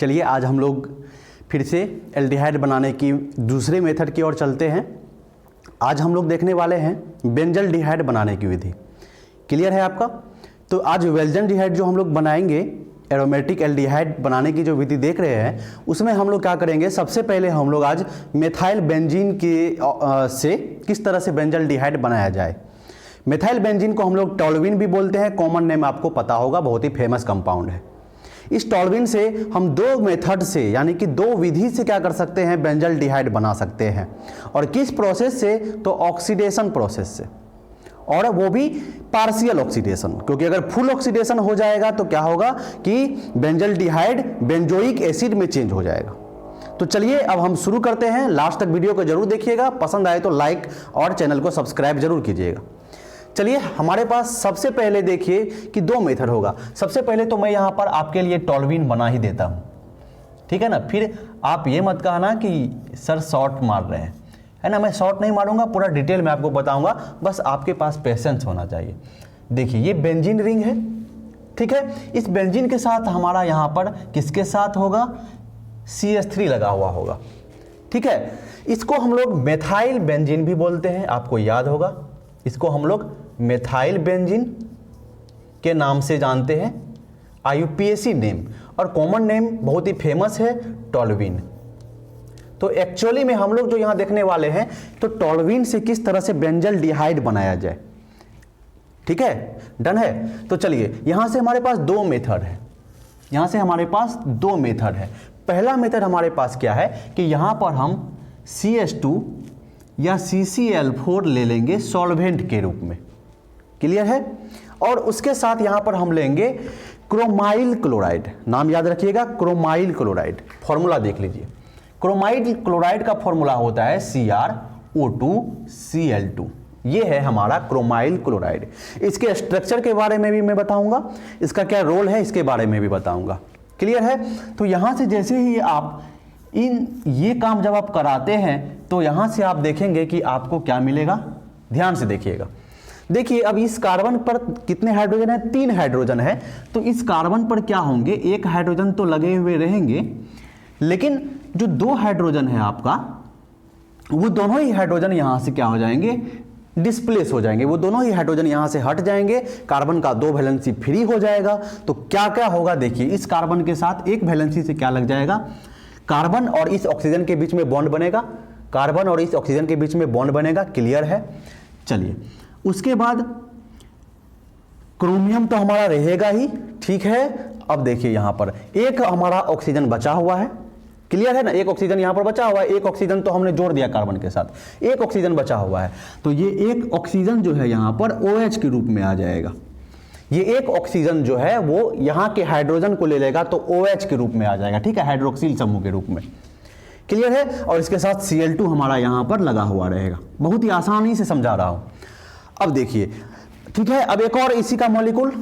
चलिए आज हम लोग फिर से एल्डिहाइड बनाने की दूसरे मेथड की ओर चलते हैं। आज हम लोग देखने वाले हैं बेंजल्डिहाइड बनाने की विधि। क्लियर है आपका? तो आज बेंजल्डिहाइड जो हम लोग बनाएंगे, एरोमेटिक एल्डिहाइड बनाने की जो विधि देख रहे हैं, उसमें हम लोग क्या करेंगे, सबसे पहले हम लोग आज मेथाइल बेंजीन के से किस तरह से बेंजल्डिहाइड बनाया जाए। मेथाइल बेंजीन को हम लोग टॉल्यूइन भी बोलते हैं, कॉमन नेम आपको पता होगा, बहुत ही फेमस कंपाउंड है। इस टॉल्यूइन से हम दो मेथड से यानी कि दो विधि से क्या कर सकते हैं, बेंजल्डिहाइड बना सकते हैं। और किस प्रोसेस से? तो ऑक्सीडेशन प्रोसेस से, और वो भी पार्शियल ऑक्सीडेशन, क्योंकि अगर फुल ऑक्सीडेशन हो जाएगा तो क्या होगा कि बेंजल्डिहाइड बेंजोइक एसिड में चेंज हो जाएगा। तो चलिए अब हम शुरू करते हैं। लास्ट तक वीडियो को जरूर देखिएगा, पसंद आए तो लाइक और चैनल को सब्सक्राइब जरूर कीजिएगा। चलिए हमारे पास सबसे पहले देखिए कि दो मेथड होगा। सबसे पहले तो मैं यहाँ पर आपके लिए टॉल्यूइन बना ही देता हूँ, ठीक है ना। फिर आप ये मत कहना कि सर शॉर्ट मार रहे हैं, है ना। मैं शॉर्ट नहीं मारूंगा, पूरा डिटेल में आपको बताऊंगा, बस आपके पास पेशेंस होना चाहिए। देखिए ये बेंजीन रिंग है, ठीक है। इस बेंजीन के साथ हमारा यहाँ पर किसके साथ होगा, CH3 लगा हुआ होगा, ठीक है। इसको हम लोग मेथाइल बेंजीन भी बोलते हैं, आपको याद होगा। इसको हम लोग मेथाइल बेंजीन के नाम से जानते हैं, IUPAC नेम, और कॉमन नेम बहुत ही फेमस है, टॉल्यूइन। तो एक्चुअली में हम लोग जो यहां देखने वाले हैं, तो टॉल्यूइन से किस तरह से बेंजल्डिहाइड बनाया जाए, ठीक है। डन है। तो चलिए यहां से हमारे पास दो मेथड है, यहां से हमारे पास दो मेथड है। पहला मेथड हमारे पास क्या है कि यहां पर हम CH2 या CCl4 ले लेंगे सॉल्वेंट के रूप में। क्लियर है। और उसके साथ यहां पर हम लेंगे क्रोमाइल क्लोराइड, नाम याद रखिएगा, क्रोमाइल क्लोराइड। फॉर्मूला देख लीजिए, क्रोमाइल क्लोराइड का फॉर्मूला होता है CrO2Cl2। ये है हमारा क्रोमाइल क्लोराइड। इसके स्ट्रक्चर के बारे में भी मैं बताऊंगा, इसका क्या रोल है इसके बारे में भी बताऊंगा। क्लियर है। तो यहां से जैसे ही आप ये काम जब आप कराते हैं, तो यहां से आप देखेंगे कि आपको क्या मिलेगा। ध्यान से देखिएगा। देखिए अब इस कार्बन पर कितने हाइड्रोजन है, 3 हाइड्रोजन है। तो इस कार्बन पर क्या होंगे, एक हाइड्रोजन तो लगे हुए रहेंगे, लेकिन जो 2 हाइड्रोजन है आपका, वो दोनों ही हाइड्रोजन यहां से क्या हो जाएंगे, डिस्प्लेस हो जाएंगे। वो दोनों ही हाइड्रोजन यहां से हट जाएंगे, कार्बन का 2 वैलेंसी फ्री हो जाएगा। तो क्या क्या होगा, देखिए इस कार्बन के साथ एक वैलेंसी से क्या लग जाएगा, कार्बन और इस ऑक्सीजन के बीच में बॉन्ड बनेगा, कार्बन और इस ऑक्सीजन के बीच में बॉन्ड बनेगा। क्लियर है। चलिए उसके बाद क्रोमियम तो हमारा रहेगा ही, ठीक है। अब देखिए यहां पर एक हमारा ऑक्सीजन बचा हुआ है। क्लियर है ना, एक ऑक्सीजन यहां पर बचा हुआ है, एक ऑक्सीजन तो हमने जोड़ दिया कार्बन के साथ, एक ऑक्सीजन बचा हुआ है। तो ये एक ऑक्सीजन जो है यहां पर OH के रूप में आ जाएगा। ये एक ऑक्सीजन जो है वो यहां के हाइड्रोजन को ले लेगा तो OH के रूप में आ जाएगा, ठीक है, हाइड्रोक्सिल समूह के रूप में। क्लियर है। और इसके साथ Cl2 हमारा यहां पर लगा हुआ रहेगा। बहुत ही आसानी से समझा रहा हूं। अब देखिए, ठीक है। अब एक और इसी का मॉलिक्यूल,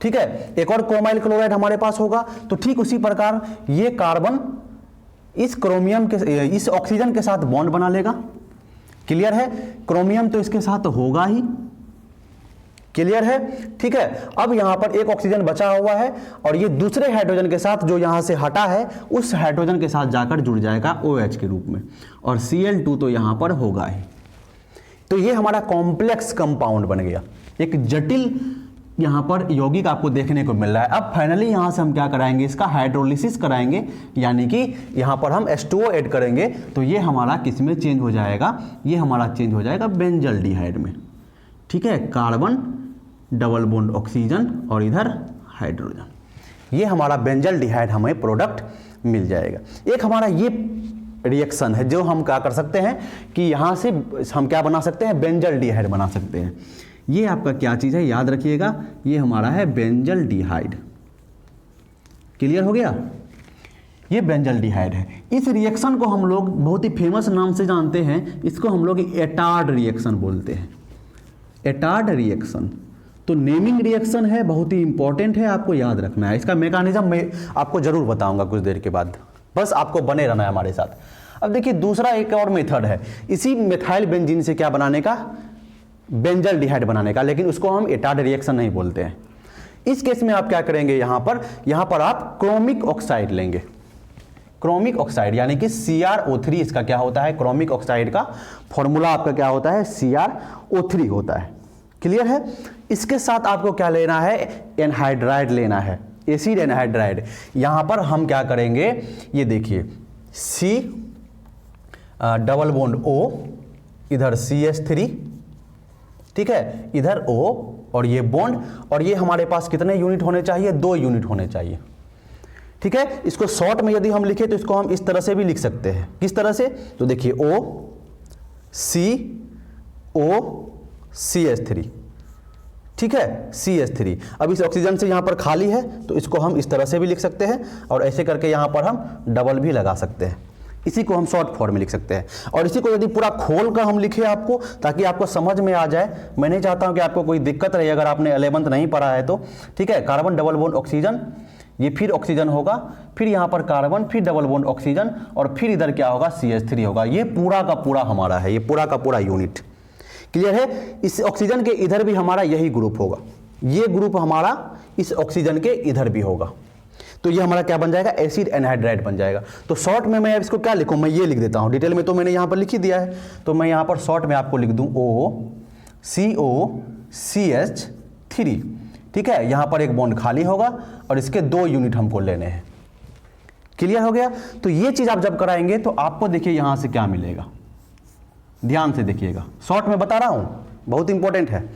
ठीक है, एक और क्रोमाइल क्लोराइड हमारे पास होगा। तो ठीक उसी प्रकार ये कार्बन इस क्रोमियम के, इस ऑक्सीजन के साथ बॉन्ड बना लेगा। क्लियर है। क्रोमियम तो इसके साथ होगा ही। क्लियर है, ठीक है। अब यहां पर एक ऑक्सीजन बचा हुआ है, और ये दूसरे हाइड्रोजन के साथ जो यहां से हटा है, उस हाइड्रोजन के साथ जाकर जुड़ जाएगा OH के रूप में, और Cl2 तो यहां पर होगा ही। तो ये हमारा कॉम्प्लेक्स कंपाउंड बन गया, एक जटिल यहां पर यौगिक आपको देखने को मिल रहा है। अब फाइनली यहां से हम क्या कराएंगे, इसका हाइड्रोलिसिस कराएंगे, यानी कि यहां पर हम H2O ऐड करेंगे। तो ये हमारा किस में चेंज हो जाएगा, ये हमारा चेंज हो जाएगा बेंजल्डिहाइड में, ठीक है। कार्बन डबल बॉन्ड ऑक्सीजन और इधर हाइड्रोजन, ये हमारा बेंजल्डिहाइड हमें प्रोडक्ट मिल जाएगा। एक हमारा ये रिएक्शन है जो हम क्या कर सकते हैं कि यहां से हम क्या बना सकते हैं, बेंजल्डिहाइड बना सकते हैं। ये आपका क्या चीज है, याद रखिएगा, ये हमारा है बेंजल्डिहाइड। क्लियर हो गया। ये बेंजल्डिहाइड है। इस रिएक्शन को हम लोग बहुत ही फेमस नाम से जानते हैं, इसको हम लोग एटार्ड रिएक्शन बोलते हैं। एटार्ड रिएक्शन तो नेमिंग रिएक्शन है, बहुत ही इंपॉर्टेंट है, आपको याद रखना है। इसका मैकेनिज्म मैं आपको जरूर बताऊंगा कुछ देर के बाद, बस आपको बने रहना है हमारे साथ। अब देखिए दूसरा एक और मेथड है इसी मेथाइल बेंजीन से क्या बनाने का, बेंजल्डिहाइड बनाने का, लेकिन उसको हम एटार्ड रिएक्शन नहीं बोलते हैं। इस केस में आप क्या करेंगे, यहां पर आप क्रोमिक ऑक्साइड लेंगे। क्रोमिक ऑक्साइड, यानी कि CrO3 इसका क्या होता है, क्रोमिक ऑक्साइड का फॉर्मूला आपका क्या होता है, CrO3 होता है। क्लियर है। इसके साथ आपको क्या लेना है, एनहाइड्राइड लेना है, एसिड एनहाइड्राइड। यहां पर हम क्या करेंगे, ये देखिए C डबल बॉन्ड O, इधर CH3, ठीक है, इधर O और ये बॉन्ड, और ये हमारे पास कितने यूनिट होने चाहिए, 2 यूनिट होने चाहिए। ठीक है। इसको शॉर्ट में यदि हम लिखें तो इसको हम इस तरह से भी लिख सकते हैं। किस तरह से, तो देखिए O C O CH3, ठीक है, CH3। अब इस ऑक्सीजन से यहां पर खाली है तो इसको हम इस तरह से भी लिख सकते हैं, और ऐसे करके यहां पर हम डबल भी लगा सकते हैं। इसी को हम शॉर्ट फॉर्म में लिख सकते हैं। और इसी को यदि पूरा खोल कर हम लिखे आपको, ताकि आपको समझ में आ जाए, मैं नहीं चाहता हूं कि आपको कोई दिक्कत रहे अगर आपने 11th नहीं पढ़ा है तो, ठीक है। कार्बन डबल बॉन्ड ऑक्सीजन, ये फिर ऑक्सीजन होगा, फिर यहाँ पर कार्बन, फिर डबल बॉन्ड ऑक्सीजन, और फिर इधर क्या होगा, CH3 होगा। ये पूरा का पूरा हमारा है, ये पूरा का पूरा यूनिट। क्लियर है। इस ऑक्सीजन के इधर भी हमारा यही ग्रुप होगा, ये ग्रुप हमारा इस ऑक्सीजन के इधर भी होगा। तो ये हमारा क्या बन जाएगा, एसिड एनहाइड्राइड बन जाएगा। तो शॉर्ट में मैं इसको क्या लिखूं, मैं ये लिख देता हूं, डिटेल में तो मैंने यहां पर लिख ही दिया है, तो मैं यहां पर शॉर्ट में आपको लिख दूं OCOCH3, ठीक है। यहां पर एक बॉन्ड खाली होगा और इसके 2 यूनिट हमको लेने हैं। क्लियर हो गया। तो ये चीज आप जब कराएंगे तो आपको देखिए यहां से क्या मिलेगा, ध्यान से देखिएगा, शॉर्ट में बता रहा हूं, बहुत इंपॉर्टेंट है।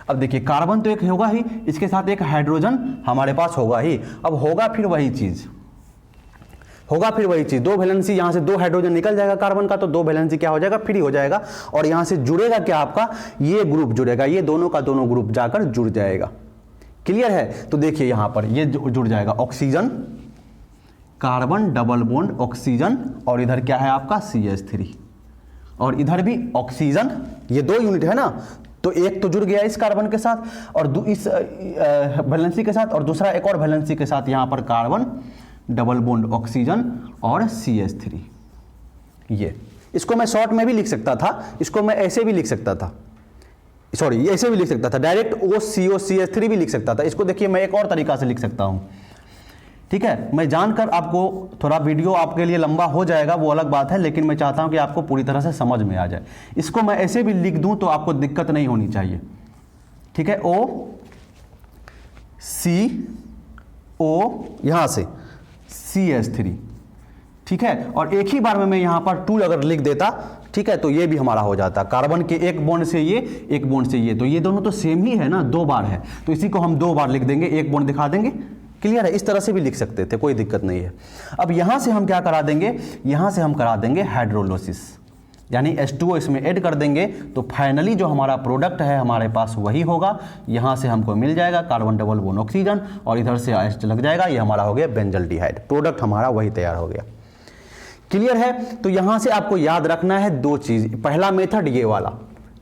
अब देखिए कार्बन तो एक होगा ही, इसके साथ एक हाइड्रोजन हमारे पास होगा ही। अब होगा फिर वही चीज, होगा फिर वही चीज, 2 वैलेंसी, यहां से 2 हाइड्रोजन निकल जाएगा कार्बन का, तो 2 वैलेंसी क्या हो जाएगा, फ्री हो जाएगा। और यहां से जुड़ेगा क्या, आपका ये ग्रुप जुड़ेगा, ये दोनों का दोनों ग्रुप जाकर जुड़ जाएगा। क्लियर है। तो देखिए यहां पर ये जुड़ जाएगा, oxygen, carbon double bond oxygen, और इधर क्या है आपका CH3, और इधर भी ऑक्सीजन, ये 2 यूनिट है ना, तो एक तो जुड़ गया इस कार्बन के साथ और इस वैलेंसी के साथ, और दूसरा एक और वैलेंसी के साथ, यहां पर कार्बन डबल बॉन्ड ऑक्सीजन और CH3। ये इसको मैं शॉर्ट में भी लिख सकता था, इसको मैं ऐसे भी लिख सकता था, सॉरी ऐसे भी लिख सकता था, डायरेक्ट OCOCH3 भी लिख सकता था। इसको देखिए मैं एक और तरीका से लिख सकता हूं, ठीक है। मैं जानकर आपको थोड़ा वीडियो आपके लिए लंबा हो जाएगा, वो अलग बात है, लेकिन मैं चाहता हूं कि आपको पूरी तरह से समझ में आ जाए। इसको मैं ऐसे भी लिख दूं तो आपको दिक्कत नहीं होनी चाहिए, ठीक है। OCO यहां से CH3, ठीक है। और एक ही बार में मैं यहां पर 2 अगर लिख देता, ठीक है, तो ये भी हमारा हो जाता, कार्बन के एक बॉन्ड से ये, एक बॉन्ड से ये, तो ये दोनों तो सेम ही है ना, 2 बार है, तो इसी को हम 2 बार लिख देंगे, एक बॉन्ड दिखा देंगे। क्लियर है। इस तरह से भी लिख सकते थे, कोई दिक्कत नहीं है। अब यहां से हम क्या करा देंगे, यहां से हम करा देंगे हाइड्रोलिसिस, यानी H2O इसमें ऐड कर देंगे, तो फाइनली जो हमारा प्रोडक्ट है हमारे पास वही होगा। यहां से हमको मिल जाएगा कार्बन डबल बॉन्ड ऑक्सीजन, और इधर से H लग जाएगा, ये हमारा हो गया बेंजल्डिहाइड, प्रोडक्ट हमारा वही तैयार हो गया। क्लियर है। तो यहां से आपको याद रखना है 2 चीज, पहला मेथड ये वाला,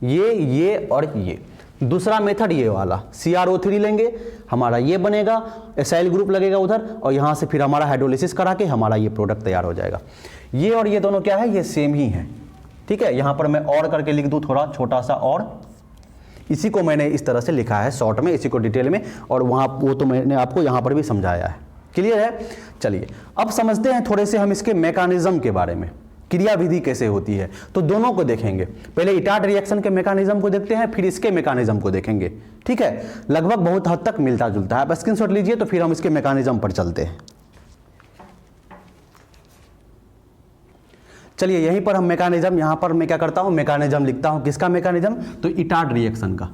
ये और ये, दूसरा मेथड ये वाला, CrO3 लेंगे, हमारा ये बनेगा, एसाइल ग्रुप लगेगा उधर, और यहां से फिर हमारा हाइड्रोलिसिस करा के हमारा ये प्रोडक्ट तैयार हो जाएगा। ये और ये दोनों क्या है, ये सेम ही है, ठीक है। यहां पर मैं और करके लिख दूं थोड़ा छोटा सा, और इसी को मैंने इस तरह से लिखा है शॉर्ट में, इसी को डिटेल में, और वहां वो तो मैंने आपको यहां पर भी समझाया है। क्लियर है। चलिए अब समझते हैं थोड़े से हम इसके मैकेनिज्म के बारे में, क्रिया विधि कैसे होती है। तो दोनों को देखेंगे, पहले इटार्ड रिएक्शन के मैकेनिज्म को देखते हैं, फिर इसके मैकेनिज्म को देखेंगे, ठीक है। लगभग बहुत हद तक मिलता जुलता है, आप स्क्रीनशॉट लीजिए, तो फिर हम इसके मैकेनिज्म पर चलते हैं। चलिए यहीं पर हम मैकेनिज्म, यहां पर मैं क्या करता हूं, मैकेनिज्म लिखता हूं, किसका मैकेनिज्म, तो इटार्ड रिएक्शन का,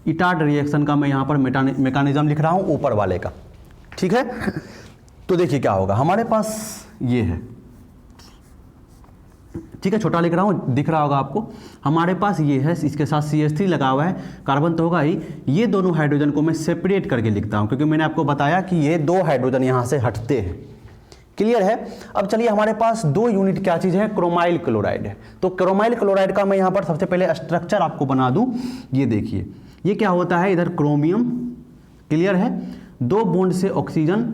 इटार्ड रिएक्शन का मैं यहां पर मैकेनिज्म लिख रहा हूं, ऊपर वाले का, ठीक है। तो देखिए क्या होगा, हमारे पास ये है, ठीक है, छोटा लिख रहा हूं, दिख रहा होगा आपको, हमारे पास ये है, इसके साथ CH3 लगा हुआ है, कार्बन तो होगा ही। ये दोनों हाइड्रोजन को मैं सेपरेट करके लिखता हूं, क्योंकि मैंने आपको बताया कि ये 2 हाइड्रोजन यहां से हटते हैं। क्लियर है। अब चलिए हमारे पास 2 यूनिट क्या चीज है, क्रोमाइल क्लोराइड है। तो क्रोमाइल क्लोराइड का मैं यहां पर सबसे पहले स्ट्रक्चर आपको बना दूं। ये देखिए ये क्या होता है, इधर क्रोमियम, क्लियर है, 2 बॉन्ड से ऑक्सीजन,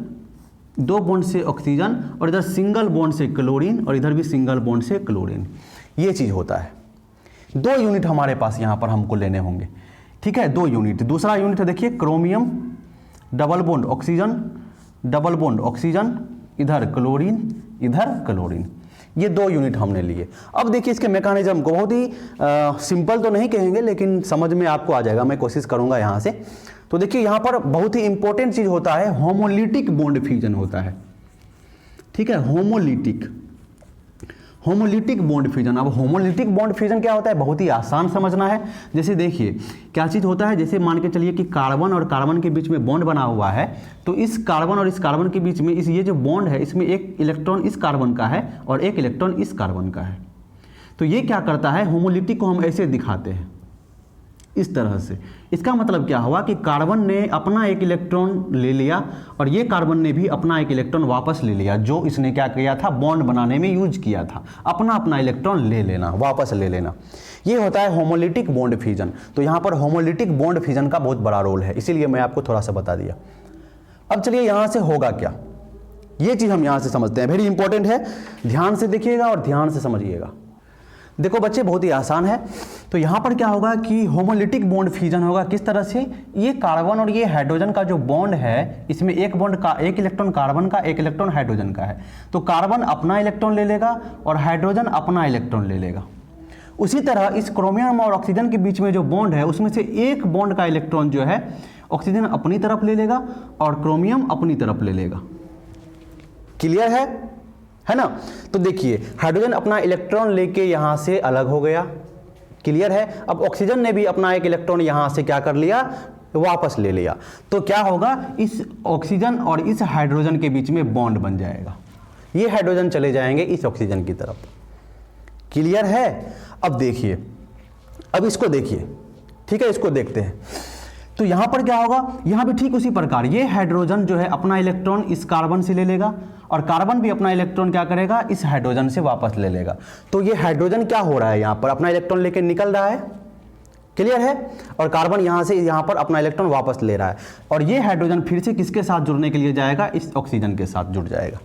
2 बॉन्ड से ऑक्सीजन, और इधर सिंगल बॉन्ड से क्लोरीन, और इधर भी सिंगल बॉन्ड से क्लोरीन, ये चीज होता है। 2 यूनिट हमारे पास यहां पर हमको लेने होंगे, ठीक है, 2 यूनिट। दूसरा यूनिट है देखिए chromium, double bond oxygen, double bond oxygen, इधर क्लोरीन, इधर क्लोरीन। ये 2 यूनिट हमने लिए। अब देखिए इसके मैकेनिज्म को बहुत ही सिंपल तो नहीं कहेंगे, लेकिन समझ में आपको आ जाएगा, मैं कोशिश करूंगा यहाँ से। तो देखिए यहाँ पर बहुत ही इंपॉर्टेंट चीज होता है, होमोलिटिक बॉन्ड फ्यूजन होता है, ठीक है, होमोलिटिक बॉन्ड फ्यूजन। अब होमोलिटिक बॉन्ड फ्यूजन क्या होता है, बहुत ही आसान समझना है। जैसे देखिए क्या चीज़ होता है, जैसे मान के चलिए कि कार्बन और कार्बन के बीच में बॉन्ड बना हुआ है, तो इस कार्बन और इस कार्बन के बीच में ये जो बॉन्ड है, इसमें एक इलेक्ट्रॉन इस कार्बन का है और एक इलेक्ट्रॉन इस कार्बन का है। तो ये क्या करता है, होमोलिटिक को हम ऐसे दिखाते हैं, इस तरह से। इसका मतलब क्या हुआ कि कार्बन ने अपना एक इलेक्ट्रॉन ले लिया और ये कार्बन ने भी अपना एक इलेक्ट्रॉन वापस ले लिया, जो इसने क्या किया था, बॉन्ड बनाने में यूज किया था। अपना अपना इलेक्ट्रॉन ले लेना, वापस ले लेना, ये होता है होमोलिटिक बॉन्ड फ्यूजन। तो यहाँ पर होमोलिटिक बॉन्ड फ्यूजन का बहुत बड़ा रोल है, इसीलिए मैं आपको थोड़ा सा बता दिया। अब चलिए यहाँ से होगा क्या, ये चीज़ हम यहाँ से समझते हैं, वेरी इंपॉर्टेंट है, ध्यान से देखिएगा और ध्यान से समझिएगा। देखो बच्चे बहुत ही आसान है। तो यहाँ पर क्या होगा कि होमोलिटिक बॉन्ड फ्यूजन होगा किस तरह से, ये कार्बन और ये हाइड्रोजन का जो बॉन्ड है, इसमें एक बॉन्ड का एक इलेक्ट्रॉन कार्बन का, एक इलेक्ट्रॉन हाइड्रोजन का है। तो कार्बन अपना इलेक्ट्रॉन ले लेगा और हाइड्रोजन अपना इलेक्ट्रॉन ले लेगा। उसी तरह इस क्रोमियम और ऑक्सीजन के बीच में जो बॉन्ड है, उसमें से एक बॉन्ड का इलेक्ट्रॉन जो है ऑक्सीजन अपनी तरफ ले लेगा और क्रोमियम अपनी तरफ ले लेगा। क्लियर है ना। तो देखिए हाइड्रोजन अपना इलेक्ट्रॉन लेके यहां से अलग हो गया, क्लियर है। अब ऑक्सीजन ने भी अपना एक इलेक्ट्रॉन यहां से क्या कर लिया, वापस ले लिया। तो क्या होगा, इस ऑक्सीजन और इस हाइड्रोजन के बीच में बॉन्ड बन जाएगा, ये हाइड्रोजन चले जाएंगे इस ऑक्सीजन की तरफ। क्लियर है। अब देखिए, अब इसको देखिए, ठीक है, इसको देखते हैं। तो यहां पर क्या होगा, यहां भी ठीक उसी प्रकार ये हाइड्रोजन जो है अपना इलेक्ट्रॉन इस कार्बन से ले लेगा और कार्बन भी अपना इलेक्ट्रॉन क्या करेगा, इस हाइड्रोजन से वापस ले लेगा। तो ये हाइड्रोजन क्या हो रहा है, यहां पर अपना इलेक्ट्रॉन लेके निकल रहा है, क्लियर है, और कार्बन यहां से यहां पर अपना इलेक्ट्रॉन वापस ले रहा है। और ये हाइड्रोजन फिर से किसके साथ जुड़ने के लिए जाएगा, इस ऑक्सीजन के साथ जुड़ जाएगा,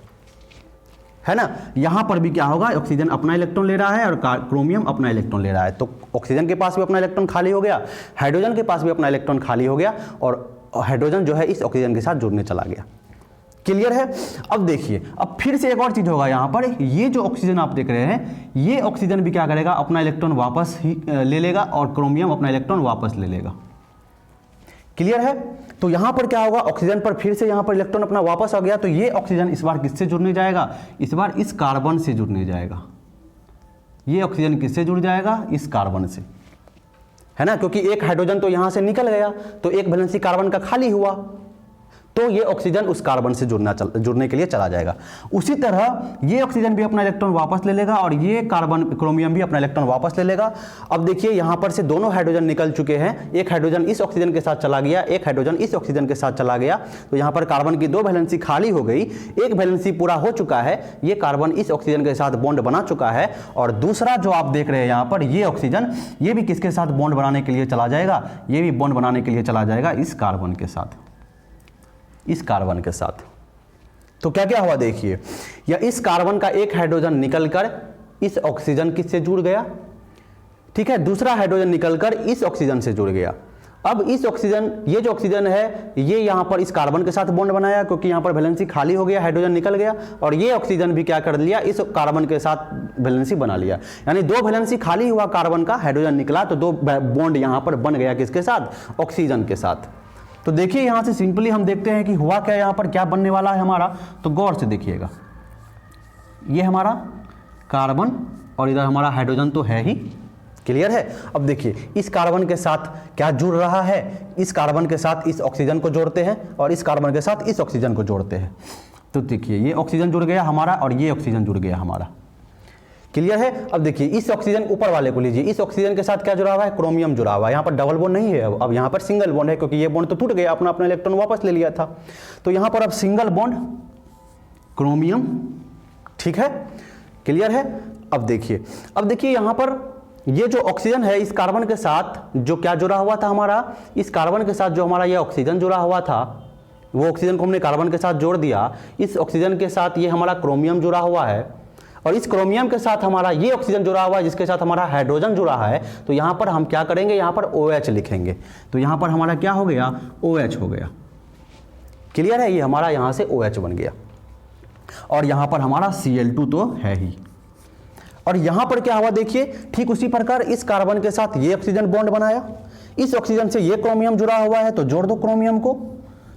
है ना। यहां पर भी क्या होगा, ऑक्सीजन अपना इलेक्ट्रॉन ले रहा है और क्रोमियम अपना इलेक्ट्रॉन ले रहा है। तो ऑक्सीजन के पास भी अपना इलेक्ट्रॉन खाली हो गया, हाइड्रोजन के पास भी अपना इलेक्ट्रॉन खाली हो गया और हाइड्रोजन जो है इस ऑक्सीजन के साथ जुड़ने चला गया। क्लियर है। अब देखिए, अब फिर से एक और चीज होगा, यहां पर ये जो ऑक्सीजन आप देख रहे हैं, ये ऑक्सीजन भी क्या करेगा, अपना इलेक्ट्रॉन वापस ही ले लेगा और क्रोमियम अपना इलेक्ट्रॉन वापस ले लेगा। क्लियर है। तो यहां पर क्या होगा, ऑक्सीजन पर फिर से यहां पर इलेक्ट्रॉन अपना वापस आ गया। तो ये ऑक्सीजन इस बार किससे जुड़ने जाएगा, इस बार इस कार्बन से जुड़ने जाएगा। ये ऑक्सीजन किससे जुड़ जाएगा, इस कार्बन से, है ना, क्योंकि एक हाइड्रोजन तो यहां से निकल गया, तो एक वैलेंसी कार्बन का खाली हुआ, तो ये ऑक्सीजन उस कार्बन से जुड़ने के लिए चला जाएगा। उसी तरह ये ऑक्सीजन भी अपना इलेक्ट्रॉन वापस ले लेगा और ये कार्बन क्रोमियम भी अपना इलेक्ट्रॉन वापस ले लेगा। अब देखिए यहां पर से दोनों हाइड्रोजन निकल चुके हैं, एक हाइड्रोजन इस ऑक्सीजन के साथ चला गया, एक हाइड्रोजन इस ऑक्सीजन के साथ चला गया। तो यहां पर कार्बन की 2 वैलेंसी खाली हो गई, एक वैलेंसी पूरा हो चुका है, ये कार्बन इस ऑक्सीजन के साथ बॉन्ड बना चुका है। और दूसरा जो आप देख रहे हैं यहां पर, ये ऑक्सीजन, ये भी किसके साथ बॉन्ड बनाने के लिए चला जाएगा, ये भी बॉन्ड बनाने के लिए चला जाएगा इस कार्बन के साथ, इस कार्बन के साथ। तो क्या क्या हुआ देखिए, या इस कार्बन का एक हाइड्रोजन निकलकर इस ऑक्सीजन किससे जुड़ गया, ठीक है, दूसरा हाइड्रोजन निकलकर इस ऑक्सीजन से जुड़ गया। अब इस ऑक्सीजन, ये जो ऑक्सीजन है, ये यहां पर इस कार्बन के साथ बॉन्ड बनाया, क्योंकि यहां पर वैलेंसी खाली हो गया, हाइड्रोजन निकल गया, और ये ऑक्सीजन भी क्या कर लिया, इस कार्बन के साथ वैलेंसी बना लिया। यानी 2 वैलेंसी खाली हुआ कार्बन का, हाइड्रोजन निकला, तो 2 बॉन्ड यहां पर बन गया किसके साथ, ऑक्सीजन के साथ। तो देखिए यहां से सिंपली हम देखते हैं कि हुआ क्या, यहां पर क्या बनने वाला है हमारा। तो गौर से देखिएगा, ये हमारा कार्बन और इधर हमारा हाइड्रोजन तो है ही, क्लियर है। अब देखिए इस कार्बन के साथ क्या जुड़ रहा है, इस कार्बन के साथ इस ऑक्सीजन को जोड़ते हैं और इस कार्बन के साथ इस ऑक्सीजन को जोड़ते हैं। तो देखिए ये ऑक्सीजन जुड़ गया हमारा और ये ऑक्सीजन जुड़ गया हमारा, क्लियर है। अब देखिए इस ऑक्सीजन ऊपर वाले को लीजिए, इस ऑक्सीजन के साथ क्या जुड़ा हुआ है, क्रोमियम जुड़ा हुआ है। यहाँ पर डबल बॉन्ड नहीं है, अब यहाँ पर सिंगल बॉन्ड है, क्योंकि ये बॉन्ड तो टूट गया, अपना अपना इलेक्ट्रॉन वापस ले लिया था। तो यहाँ पर अब सिंगल बॉन्ड क्रोमियम, ठीक है, क्लियर है। अब देखिए यहाँ पर ये जो ऑक्सीजन है इस कार्बन के साथ जो क्या जुड़ा हुआ था हमारा, इस कार्बन के साथ जो हमारा ये ऑक्सीजन जुड़ा हुआ था, वो ऑक्सीजन को हमने कार्बन के साथ जोड़ दिया। इस ऑक्सीजन के साथ ये हमारा क्रोमियम जुड़ा हुआ है और इस क्रोमियम के साथ हमारा ये ऑक्सीजन जुड़ा हुआ है, जिसके साथ हमारा हाइड्रोजन जुड़ा है। तो यहाँ पर हम क्या करेंगे, यहाँ पर OH लिखेंगे। तो यहाँ पर हमारा क्या हो गया, OH हो गया, क्लियर है, ये हमारा यहाँ से OH बन गया। और यहां पर हमारा Cl2 तो है ही। और यहां पर क्या हुआ देखिए, ठीक उसी प्रकार इस कार्बन के साथ ये ऑक्सीजन बॉन्ड बनाया, इस ऑक्सीजन से ये क्रोमियम जुड़ा हुआ है तो जोड़ दो क्रोमियम को,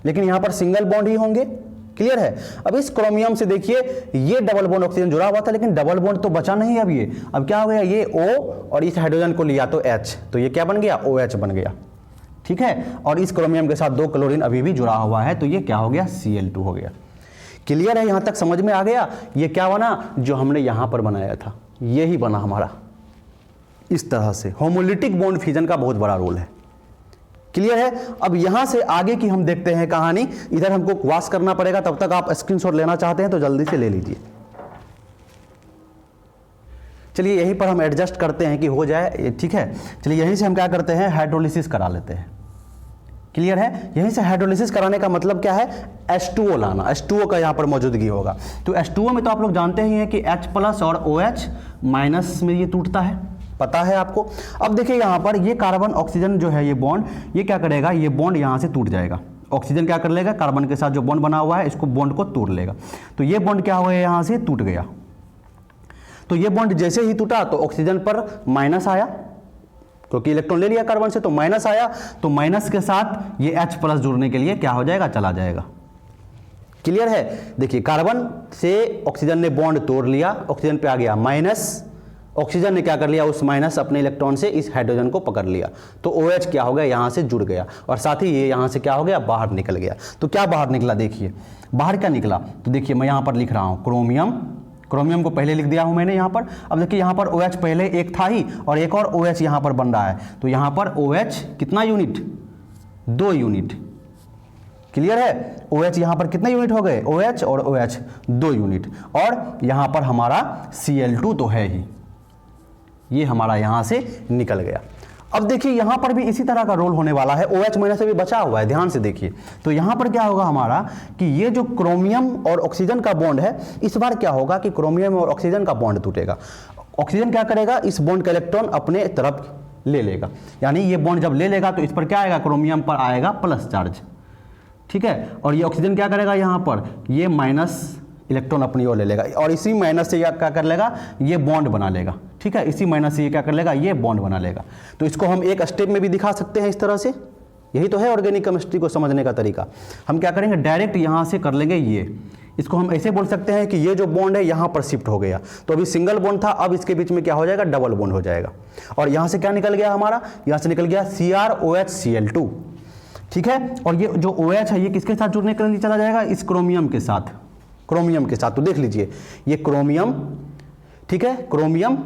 लेकिन यहां पर सिंगल बॉन्ड ही होंगे। क्लियर है। अब इस क्रोमियम से देखिए ये डबल बॉन्ड ऑक्सीजन जुड़ा हुआ था, लेकिन डबल बॉन्ड तो बचा नहीं। अब ये अब क्या हो गया, ये O और इस हाइड्रोजन को लिया तो H, तो ये क्या बन गया, OH बन गया। ठीक है। और इस क्रोमियम के साथ 2 क्लोरीन अभी भी जुड़ा हुआ है तो ये क्या हो गया, Cl2 हो गया। क्लियर है, यहां तक समझ में आ गया। ये क्या बना, जो हमने यहां पर बनाया था यही बना हमारा। इस तरह से होमोलिटिक बॉन्ड फ्यूजन का बहुत बड़ा रोल है। क्लियर है। अब यहां से आगे की हम देखते हैं कहानी। इधर हमको वॉश करना पड़ेगा, तब तक आप स्क्रीनशॉट लेना चाहते हैं तो जल्दी से ले लीजिए। चलिए यहीं पर हम एडजस्ट करते हैं कि हो जाए। ठीक है, चलिए यहीं से हम क्या करते हैं, हाइड्रोलिसिस करा लेते हैं। क्लियर है। यहीं से हाइड्रोलिसिस कराने का मतलब क्या है, H2O लाना। H2O का यहां पर मौजूदगी होगा। तो H2O में तो आप लोग जानते ही हैं कि H+ और OH- में ये टूटता है, पता है आपको। अब देखिए यहां पर ये कार्बन ऑक्सीजन जो है ये बॉन्ड, ये क्या करेगा, ये बॉन्ड यहां से टूट जाएगा। ऑक्सीजन क्या कर लेगा, कार्बन के साथ जो बॉन्ड बना हुआ है इसको बॉन्ड को तोड़ लेगा। तो ये बॉन्ड क्या हुआ, यहां से टूट गया। तो ये बॉन्ड जैसे ही टूटा तो ऑक्सीजन पर माइनस आया, क्योंकि इलेक्ट्रॉन ले लिया कार्बन से, तो माइनस आया। तो माइनस के साथ ये H+ जुड़ने के लिए क्या हो जाएगा, चला जाएगा। क्लियर है। देखिए कार्बन से ऑक्सीजन ने बॉन्ड तोड़ लिया, ऑक्सीजन पे आ गया माइनस, ऑक्सीजन ने क्या कर लिया, उस माइनस अपने इलेक्ट्रॉन से इस हाइड्रोजन को पकड़ लिया, तो OH क्या हो गया, यहां से जुड़ गया, और साथ ही ये यहां से क्या हो गया, बाहर निकल गया। तो क्या बाहर निकला, देखिए बाहर क्या निकला, तो देखिए मैं यहां पर लिख रहा हूं क्रोमियम, क्रोमियम को पहले लिख दिया हूं मैंने यहां पर। अब देखिए यहां पर OH पहले एक था ही, और एक और OH यहां पर बन रहा है, तो यहां पर OH कितना यूनिट, 2 यूनिट। क्लियर है। OH यहां पर कितने यूनिट हो गए, OH और OH 2 यूनिट, और यहां पर हमारा Cl2 तो है ही, ये हमारा यहां से निकल गया। अब देखिए यहां पर भी इसी तरह का रोल होने वाला है, OH माइनस से भी बचा हुआ है, ध्यान से देखिए। तो यहां पर क्या होगा हमारा कि ये जो क्रोमियम और ऑक्सीजन का बॉन्ड है, इस बार क्या होगा कि क्रोमियम और ऑक्सीजन का बॉन्ड टूटेगा। ऑक्सीजन क्या करेगा, इस बॉन्ड का इलेक्ट्रॉन अपने तरफ ले लेगा, यानी ये बॉन्ड जब ले लेगा तो इस पर क्या आएगा, क्रोमियम पर आएगा प्लस चार्ज। ठीक है। और ये ऑक्सीजन क्या करेगा, यहां पर ये माइनस इलेक्ट्रॉन अपनी ओर ले लेगा, और इसी माइनस से क्या कर लेगा, ये बॉन्ड बना लेगा। ठीक है। इसी माइनस से ये क्या कर लेगा, ये बॉन्ड बना लेगा। तो इसको हम एक स्टेप में भी दिखा सकते हैं इस तरह से। यही तो है ऑर्गेनिक केमिस्ट्री को समझने का तरीका। हम क्या करेंगे, डायरेक्ट यहां से कर लेंगे ये, इसको हम ऐसे बोल सकते हैं कि ये जो बॉन्ड है यहां पर शिफ्ट हो गया, तो अभी सिंगल बॉन्ड था, अब इसके बीच में क्या हो जाएगा, डबल बॉन्ड हो जाएगा। और यहां से क्या निकल गया हमारा, यहां से निकल गया CrOH Cl2। ठीक है। और ये जो OH है ये किसके साथ जुड़ने के लिए चला जाएगा, इस क्रोमियम के साथ, क्रोमियम के साथ। तो देख लीजिए ये क्रोमियम, ठीक है, क्रोमियम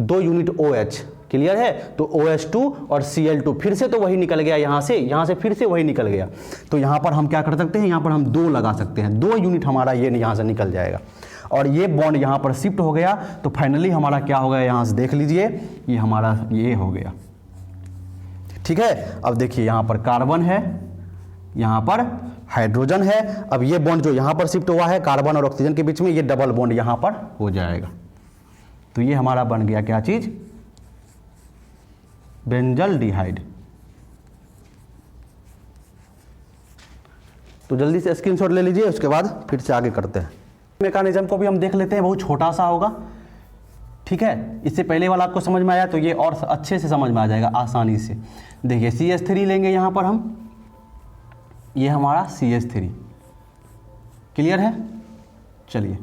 2 यूनिट OH। क्लियर है। तो OH2 और Cl2 फिर से तो वही निकल गया, यहां से फिर से वही निकल गया। तो यहां पर हम क्या कर सकते हैं, यहां पर हम 2 लगा सकते हैं, 2 यूनिट हमारा ये यहां से निकल जाएगा, और ये बॉन्ड यहां पर शिफ्ट हो गया। तो फाइनली हमारा क्या हो गया, यहां से देख लीजिए ये हमारा ये हो गया। ठीक है। अब देखिए यहां पर कार्बन है, यहां पर हाइड्रोजन है। अब ये बॉन्ड जो यहां पर शिफ्ट हुआ है कार्बन और ऑक्सीजन के बीच में, ये डबल बॉन्ड यहां पर हो जाएगा। तो ये हमारा बन गया क्या चीज, बेंजल डिहाइड। तो जल्दी से स्क्रीनशॉट ले लीजिए, उसके बाद फिर से आगे करते हैं। मैकेनिज्म को भी हम देख लेते हैं, बहुत छोटा सा होगा। ठीक है। इससे पहले वाला आपको समझ में आया तो ये और अच्छे से समझ में आ जाएगा आसानी से। देखिए CH3 लेंगे यहां पर हम, ये हमारा CH3। क्लियर है। चलिए,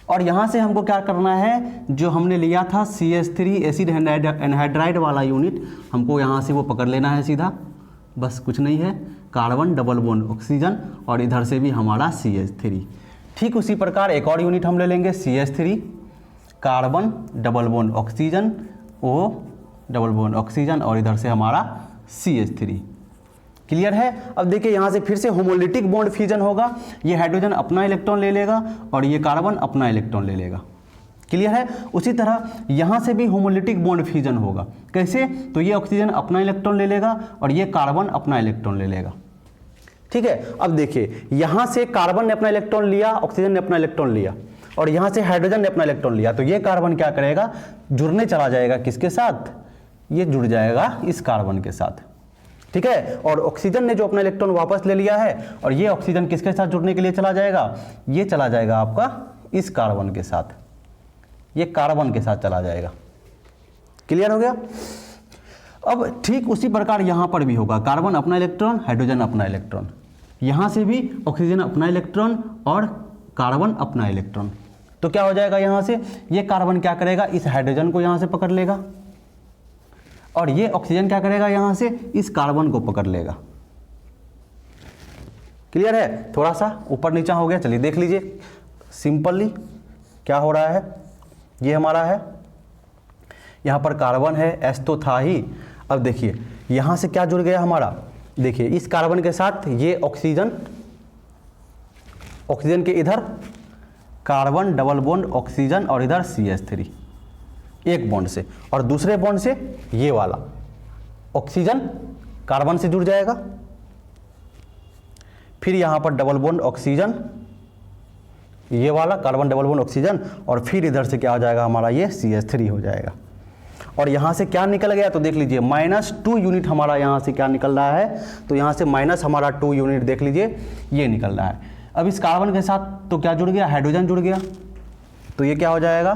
और यहां से हमको क्या करना है, जो हमने लिया था CH3 एसिड एनहाइड्राइड वाला यूनिट, हमको यहां से वो पकड़ लेना है सीधा, बस कुछ नहीं है, कार्बन डबल बॉन्ड ऑक्सीजन, और इधर से भी हमारा CH3। ठीक उसी प्रकार एक और यूनिट हम ले लेंगे CH3, carbon double bond oxygen, O double bond oxygen, और इधर से हमारा CH3। क्लियर है। अब देखिए यहां से फिर से होमोलिटिक बॉन्ड फ्यूजन होगा, ये हाइड्रोजन अपना इलेक्ट्रॉन ले लेगा और ये कार्बन अपना इलेक्ट्रॉन ले लेगा। क्लियर है। उसी तरह यहां से भी होमोलिटिक बॉन्ड फ्यूजन होगा, कैसे, तो ये ऑक्सीजन अपना इलेक्ट्रॉन ले लेगा और ये कार्बन अपना इलेक्ट्रॉन ले लेगा। ठीक है। अब देखिए यहां से कार्बन ने अपना इलेक्ट्रॉन लिया, ऑक्सीजन ने अपना इलेक्ट्रॉन लिया, और यहां से हाइड्रोजन ने अपना इलेक्ट्रॉन लिया, तो ये कार्बन क्या करेगा, जुड़ने चला जाएगा किसके साथ, ये जुड़ जाएगा इस कार्बन के साथ। ठीक है। और ऑक्सीजन ने जो अपना इलेक्ट्रॉन वापस ले लिया है और ये ऑक्सीजन किसके साथ जुड़ने के लिए चला जाएगा, ये चला जाएगा आपका इस कार्बन के साथ, ये कार्बन के साथ चला जाएगा। क्लियर हो गया। अब ठीक उसी प्रकार यहां पर भी होगा, कार्बन अपना इलेक्ट्रॉन, हाइड्रोजन अपना इलेक्ट्रॉन, यहां से भी ऑक्सीजन अपना इलेक्ट्रॉन और कार्बन अपना इलेक्ट्रॉन। तो क्या हो जाएगा, यहां से ये कार्बन क्या करेगा, इस हाइड्रोजन को यहां से पकड़ लेगा और ये ऑक्सीजन क्या करेगा, यहां से इस कार्बन को पकड़ लेगा। क्लियर है। थोड़ा सा ऊपर नीचा हो गया, चलिए देख लीजिए सिंपली क्या हो रहा है। ये हमारा है, यहां पर कार्बन है, एस तो था ही। अब देखिए यहां से क्या जुड़ गया हमारा, देखिए इस कार्बन के साथ ये ऑक्सीजन, ऑक्सीजन के इधर कार्बन डबल बॉन्ड ऑक्सीजन और इधर CH3 एक बॉन्ड से, और दूसरे बॉन्ड से ये वाला ऑक्सीजन कार्बन से जुड़ जाएगा, फिर यहां पर डबल बॉन्ड ऑक्सीजन, ये वाला कार्बन डबल बॉन्ड ऑक्सीजन, और फिर इधर से क्या हो जाएगा हमारा, ये CH3 हो जाएगा। और यहां से क्या निकल गया, तो देख लीजिए -2 यूनिट हमारा यहां से क्या निकल रहा है, तो यहां से माइनस हमारा 2 यूनिट देख लीजिए ये निकल रहा है। अब इस कार्बन के साथ तो क्या जुड़ गया, हाइड्रोजन जुड़ गया, तो ये क्या हो जाएगा,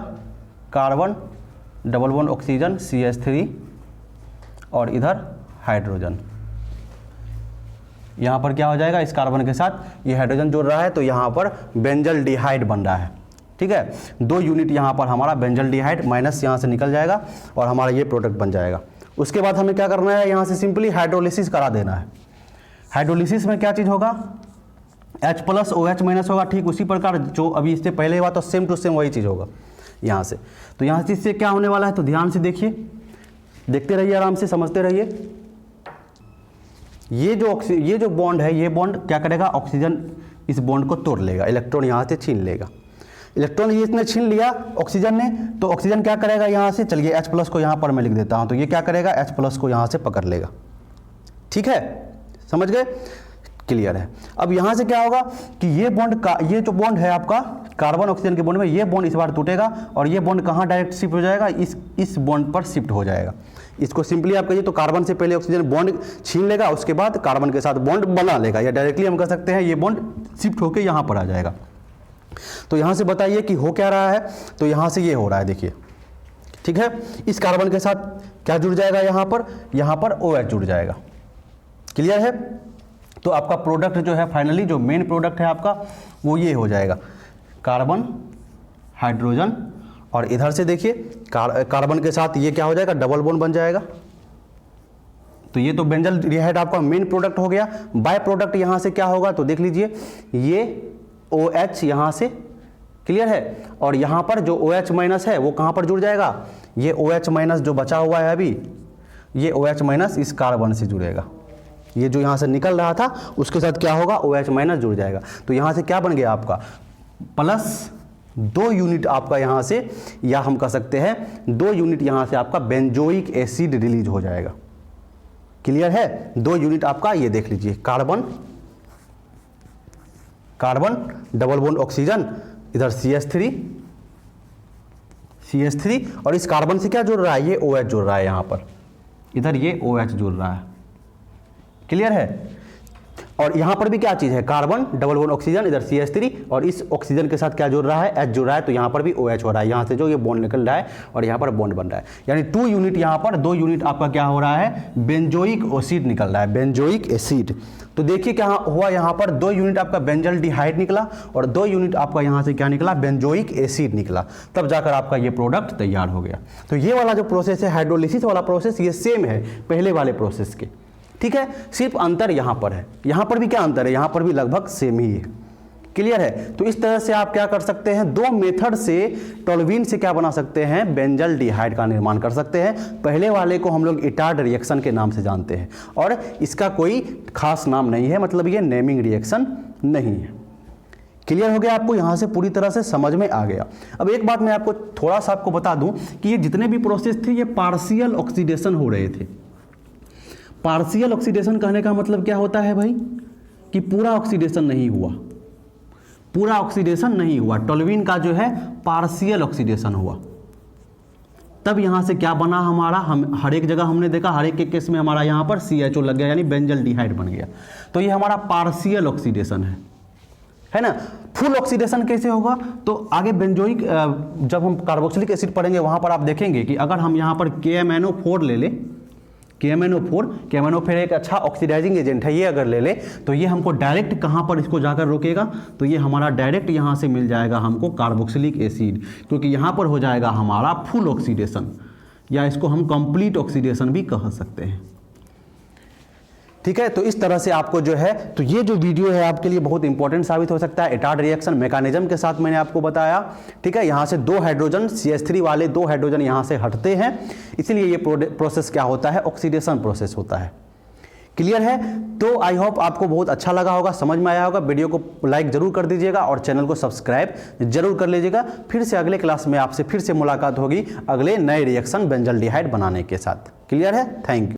carbon double bond oxygen CH3 और इधर हाइड्रोजन। यहाँ पर क्या हो जाएगा, इस कार्बन के साथ ये हाइड्रोजन जुड़ रहा है तो यहाँ पर बेंजल डिहाइड बन रहा है। ठीक है, 2 यूनिट यहाँ पर हमारा बेंजल डिहाइड माइनस यहाँ से निकल जाएगा और हमारा ये प्रोडक्ट बन जाएगा। उसके बाद हमें क्या करना है, यहाँ से सिंपली हाइड्रोलिसिस करा देना है। हाइड्रोलिसिस में क्या चीज़ होगा, H प्लस OH माइनस होगा। ठीक उसी प्रकार जो अभी इससे पहले हुआ तो सेम टू सेम वही चीज़ होगा यहाँ से। तो यहाँ से इससे क्या होने वाला है, तो ध्यान से देखिए, देखते रहिए, आराम से समझते रहिए। ये जो बॉन्ड है, ये बॉन्ड क्या करेगा, ऑक्सीजन इस बॉन्ड को तोड़ लेगा, इलेक्ट्रॉन यहाँ से छीन लेगा। इलेक्ट्रॉन ये इसने छीन लिया ऑक्सीजन ने, तो ऑक्सीजन क्या करेगा यहाँ से, चलिए H प्लस को यहाँ पर मैं लिख देता हूँ, तो ये क्या करेगा, H प्लस को यहाँ से पकड़ लेगा। ठीक है, समझ गए, क्लियर है। अब यहाँ से क्या होगा कि ये बॉन्ड का, ये जो बॉन्ड है आपका कार्बन ऑक्सीजन के बॉन्ड में, ये बॉन्ड इस बार टूटेगा और ये बॉन्ड कहाँ डायरेक्ट शिफ्ट हो जाएगा, इस बॉन्ड पर शिफ्ट हो जाएगा। इसको सिंपली आप कहिए तो कार्बन से पहले ऑक्सीजन बॉन्ड छीन लेगा, उसके बाद कार्बन के साथ बॉन्ड बना लेगा, या डायरेक्टली हम कह सकते हैं ये बॉन्ड शिफ्ट होकर यहाँ पर आ जाएगा। तो यहाँ से बताइए कि हो क्या रहा है, तो यहाँ से ये हो रहा है, देखिए। ठीक है, इस कार्बन के साथ क्या जुड़ जाएगा, यहाँ पर OH जुड़ जाएगा। क्लियर है। तो आपका प्रोडक्ट जो है फाइनली, जो मेन प्रोडक्ट है आपका, वो ये हो जाएगा, कार्बन हाइड्रोजन, और इधर से देखिए कार्बन के साथ ये क्या हो जाएगा, डबल बॉन्ड बन जाएगा। तो ये तो बेंजल डिहाइड आपका मेन प्रोडक्ट हो गया। बाय प्रोडक्ट यहाँ से क्या होगा, तो देख लीजिए ये OH यहाँ से, क्लियर है, और यहाँ पर जो OH माइनस है वो कहाँ पर जुड़ जाएगा, ये OH माइनस जो बचा हुआ है अभी, ये OH माइनस इस कार्बन से जुड़ेगा। ये जो यहाँ से निकल रहा था उसके साथ क्या होगा, OH माइनस जुड़ जाएगा। तो यहाँ से क्या बन गया आपका, +2 यूनिट आपका यहाँ से, या हम कह सकते हैं 2 यूनिट यहाँ से आपका बेंजोइक एसिड रिलीज हो जाएगा। क्लियर है, 2 यूनिट आपका, ये देख लीजिए, कार्बन डबल बॉन्ड ऑक्सीजन, इधर CH3 और इस कार्बन से क्या जुड़ रहा है, ये OH जुड़ रहा है, यहाँ पर इधर ये OH जुड़ रहा है। क्लियर है। और यहाँ पर भी क्या चीज़ है, कार्बन डबल बॉन्ड ऑक्सीजन, इधर CH3, और इस ऑक्सीजन के साथ क्या जुड़ रहा है, H जुड़ रहा है, तो यहाँ पर भी OH हो रहा है, यहाँ से जो ये बॉन्ड निकल रहा है और यहाँ पर बॉन्ड बन रहा है। यानी 2 यूनिट यहाँ पर, 2 यूनिट आपका क्या हो रहा है, बेंजोइक एसिड निकल रहा है, बेंजोइक एसिड। तो देखिए क्या हुआ, यहाँ पर 2 यूनिट आपका बेंजल डिहाइड निकला और 2 यूनिट आपका यहाँ से क्या निकला, बेंजोइक एसिड निकला, तब जाकर आपका ये प्रोडक्ट तैयार हो गया। तो ये वाला जो प्रोसेस है, हाइड्रोलिसिस वाला प्रोसेस, ये सेम है पहले वाले प्रोसेस के। ठीक है, सिर्फ अंतर यहाँ पर है, यहाँ पर भी क्या अंतर है, यहाँ पर भी लगभग सेम ही है। क्लियर है। तो इस तरह से आप क्या कर सकते हैं, 2 मेथड से टोल्यूइन से क्या बना सकते हैं, बेंजल डिहाइड का निर्माण कर सकते हैं। पहले वाले को हम लोग इटार्ड रिएक्शन के नाम से जानते हैं और इसका कोई खास नाम नहीं है, मतलब ये नेमिंग रिएक्शन नहीं है। क्लियर हो गया आपको, यहाँ से पूरी तरह से समझ में आ गया। अब एक बात मैं आपको थोड़ा सा आपको बता दूं कि ये जितने भी प्रोसेस थे ये पार्शियल ऑक्सीडेशन हो रहे थे। पार्शियल ऑक्सीडेशन कहने का मतलब क्या होता है भाई, कि पूरा ऑक्सीडेशन नहीं हुआ, पूरा ऑक्सीडेशन नहीं हुआ। टोल्यूइन का जो है पार्शियल ऑक्सीडेशन हुआ, तब यहाँ से क्या बना हमारा, हम हर एक जगह हमने देखा, हर एक के केस में हमारा यहाँ पर CHO लग गया, यानी बेंजल्डिहाइड बन गया। तो ये हमारा पार्शियल ऑक्सीडेशन है ना। फुल ऑक्सीडेशन कैसे होगा, तो आगे बेंजोइक जब हम कार्बोक्सिलिक एसिड पढ़ेंगे वहाँ पर आप देखेंगे कि अगर हम यहाँ पर KMNO4 ले लें, KMNO4 एक अच्छा ऑक्सीडाइजिंग एजेंट है, ये अगर ले ले तो ये हमको डायरेक्ट कहाँ पर इसको जाकर रोकेगा, तो ये हमारा डायरेक्ट यहाँ से मिल जाएगा हमको कार्बोक्सिलिक एसिड, क्योंकि यहाँ पर हो जाएगा हमारा फुल ऑक्सीडेशन, या इसको हम कंप्लीट ऑक्सीडेशन भी कह सकते हैं। ठीक है, तो इस तरह से आपको जो है, तो ये जो वीडियो है आपके लिए बहुत इंपॉर्टेंट साबित हो सकता है। एटार्ड रिएक्शन मैकेनिज्म के साथ मैंने आपको बताया। ठीक है, यहाँ से 2 हाइड्रोजन CH3 वाले 2 हाइड्रोजन यहाँ से हटते हैं, इसलिए ये प्रोसेस क्या होता है, ऑक्सीडेशन प्रोसेस होता है। क्लियर है। तो आई होप आपको बहुत अच्छा लगा होगा, समझ में आया होगा। वीडियो को लाइक जरूर कर दीजिएगा और चैनल को सब्सक्राइब जरूर कर लीजिएगा। फिर से अगले क्लास में आपसे फिर से मुलाकात होगी अगले नए रिएक्शन बेंजल्डिहाइड बनाने के साथ। क्लियर है। Thank you.